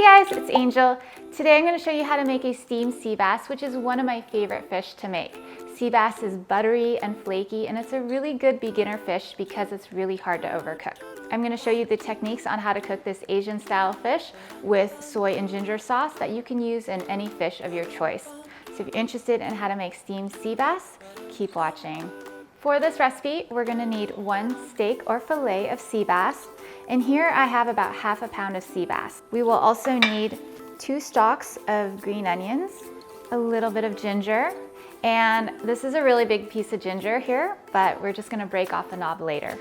guys, it's Angel. Today I'm going to show you how to make a steamed sea bass, which is one of my favorite fish to make. Sea bass is buttery and flaky, and it's a really good beginner fish because it's really hard to overcook. I'm going to show you the techniques on how to cook this Asian style fish with soy and ginger sauce that you can use in any fish of your choice. So if you're interested in how to make steamed sea bass, keep watching. For this recipe, we're going to need 1 steak or fillet of sea bass. And here I have about ½ a pound of sea bass. We will also need 2 stalks of green onions, a little bit of ginger, and this is a really big piece of ginger here, but we're just gonna break off the knob later.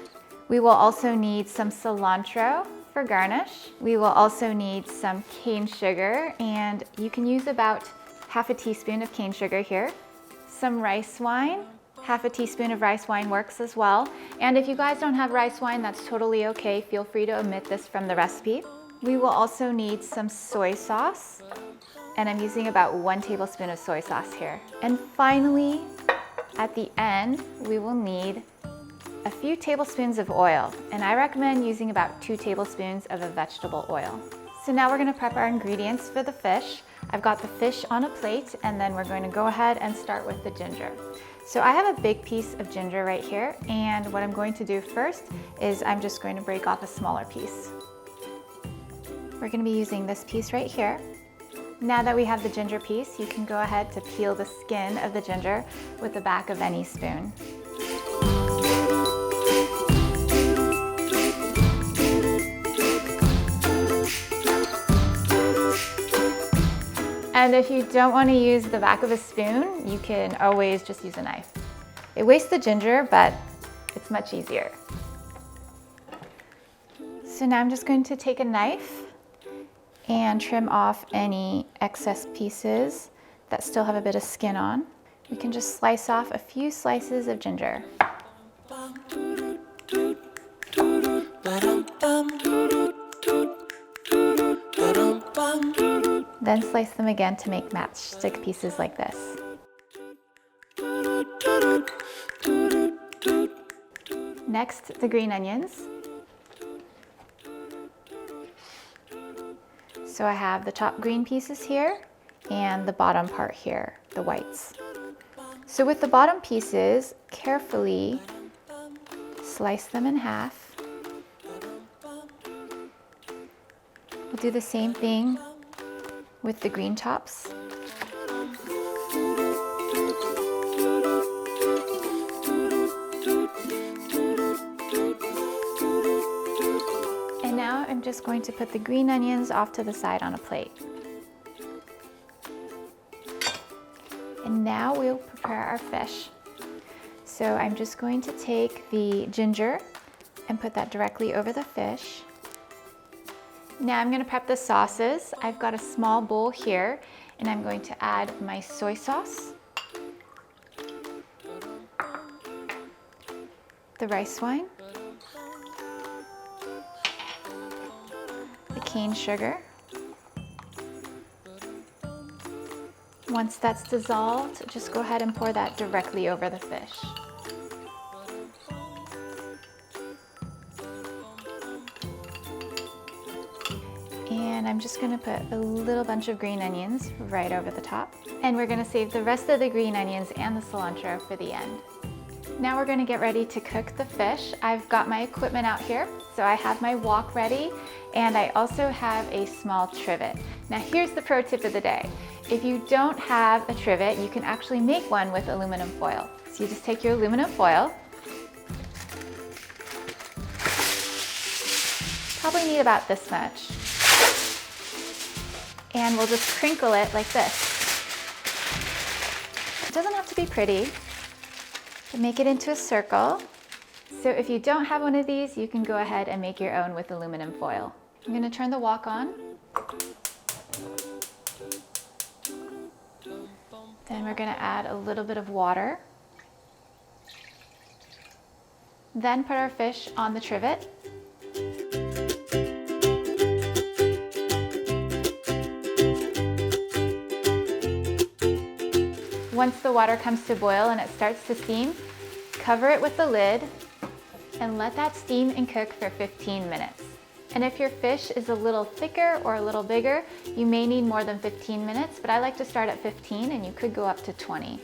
We will also need some cilantro for garnish. We will also need some cane sugar, and you can use about ½ a teaspoon of cane sugar here. Some rice wine. ½ a teaspoon of rice wine works as well. And if you guys don't have rice wine, that's totally okay. Feel free to omit this from the recipe. We will also need some soy sauce, and I'm using about 1 tablespoon of soy sauce here. And finally, at the end, we will need a few tablespoons of oil, and I recommend using about 2 tablespoons of a vegetable oil. So now we're gonna prep our ingredients for the fish. I've got the fish on a plate, and then we're going to go ahead and start with the ginger. So I have a big piece of ginger right here, and what I'm going to do first is I'm just going to break off a smaller piece. We're going to be using this piece right here. Now that we have the ginger piece, you can go ahead to peel the skin of the ginger with the back of any spoon. And if you don't want to use the back of a spoon, you can always just use a knife. It wastes the ginger, but it's much easier. So now I'm just going to take a knife and trim off any excess pieces that still have a bit of skin on. We can just slice off a few slices of ginger. Then slice them again to make matchstick pieces like this. Next, the green onions. So I have the top green pieces here and the bottom part here, the whites. So with the bottom pieces, carefully slice them in half. We'll do the same thing with the green tops. And now I'm just going to put the green onions off to the side on a plate. And now we'll prepare our fish. So I'm just going to take the ginger and put that directly over the fish. Now I'm going to prep the sauces. I've got a small bowl here, and I'm going to add my soy sauce, the rice wine, the cane sugar. Once that's dissolved, just go ahead and pour that directly over the fish. And I'm just gonna put a little bunch of green onions right over the top. And we're gonna save the rest of the green onions and the cilantro for the end. Now we're gonna get ready to cook the fish. I've got my equipment out here. So I have my wok ready, and I also have a small trivet. Now here's the pro tip of the day. If you don't have a trivet, you can actually make one with aluminum foil. So you just take your aluminum foil. Probably need about this much. And we'll just crinkle it like this. It doesn't have to be pretty, but make it into a circle. So if you don't have one of these, you can go ahead and make your own with aluminum foil. I'm gonna turn the wok on. Then we're gonna add a little bit of water. Then put our fish on the trivet. Once the water comes to boil and it starts to steam, cover it with the lid and let that steam and cook for 15 minutes. And if your fish is a little thicker or a little bigger, you may need more than 15 minutes, but I like to start at 15 and you could go up to 20.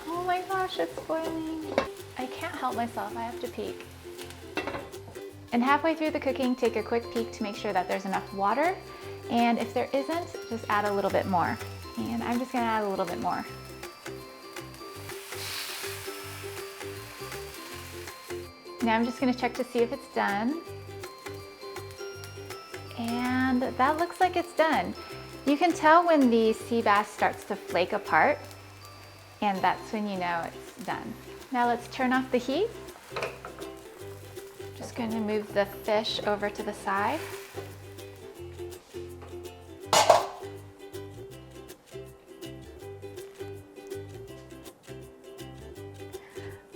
Oh my gosh, it's boiling. I can't help myself, I have to peek. And halfway through the cooking, take a quick peek to make sure that there's enough water. And if there isn't, just add a little bit more. And I'm just gonna add a little bit more. Now I'm just gonna check to see if it's done. And that looks like it's done. You can tell when the sea bass starts to flake apart, and that's when you know it's done. Now let's turn off the heat. Just gonna move the fish over to the side.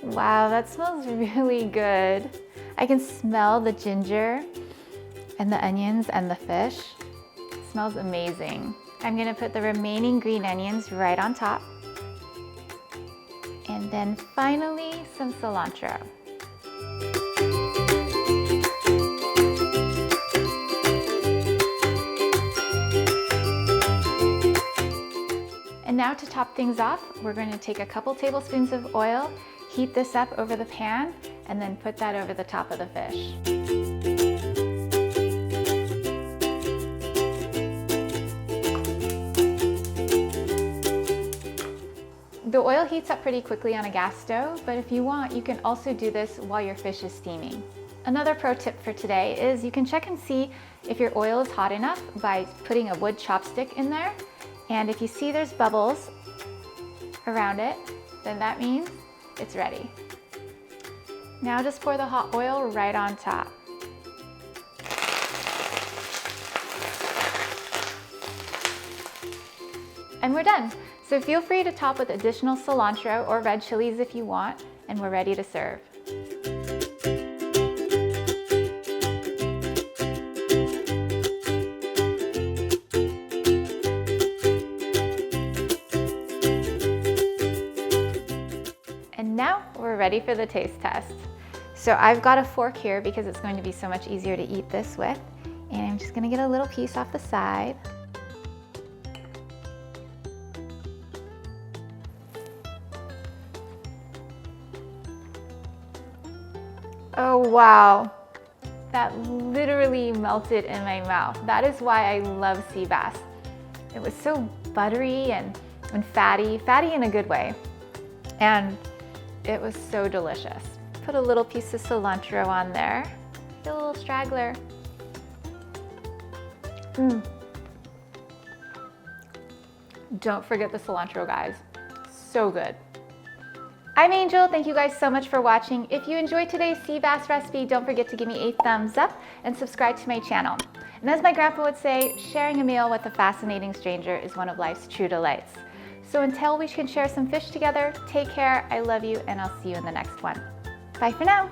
Wow, that smells really good. I can smell the ginger and the onions and the fish. It smells amazing. I'm gonna put the remaining green onions right on top. And then finally, some cilantro. And now to top things off, we're going to take a couple tablespoons of oil, heat this up over the pan, and then put that over the top of the fish. The oil heats up pretty quickly on a gas stove, but if you want, you can also do this while your fish is steaming. Another pro tip for today is you can check and see if your oil is hot enough by putting a wood chopstick in there. And if you see there's bubbles around it, then that means it's ready. Now just pour the hot oil right on top. And we're done. So feel free to top with additional cilantro or red chilies if you want, and we're ready to serve. And now we're ready for the taste test. So I've got a fork here because it's going to be so much easier to eat this with. And I'm just gonna get a little piece off the side. Oh wow, that literally melted in my mouth. That is why I love sea bass. It was so buttery and fatty in a good way. And it was so delicious. Put a little piece of cilantro on there. Get a little straggler. Don't forget the cilantro, guys. So good. I'm Angel. Thank you guys so much for watching. If you enjoyed today's sea bass recipe, don't forget to give me a thumbs up and subscribe to my channel. And as my grandpa would say, sharing a meal with a fascinating stranger is one of life's true delights. So until we can share some fish together, take care, I love you, and I'll see you in the next one. Bye for now.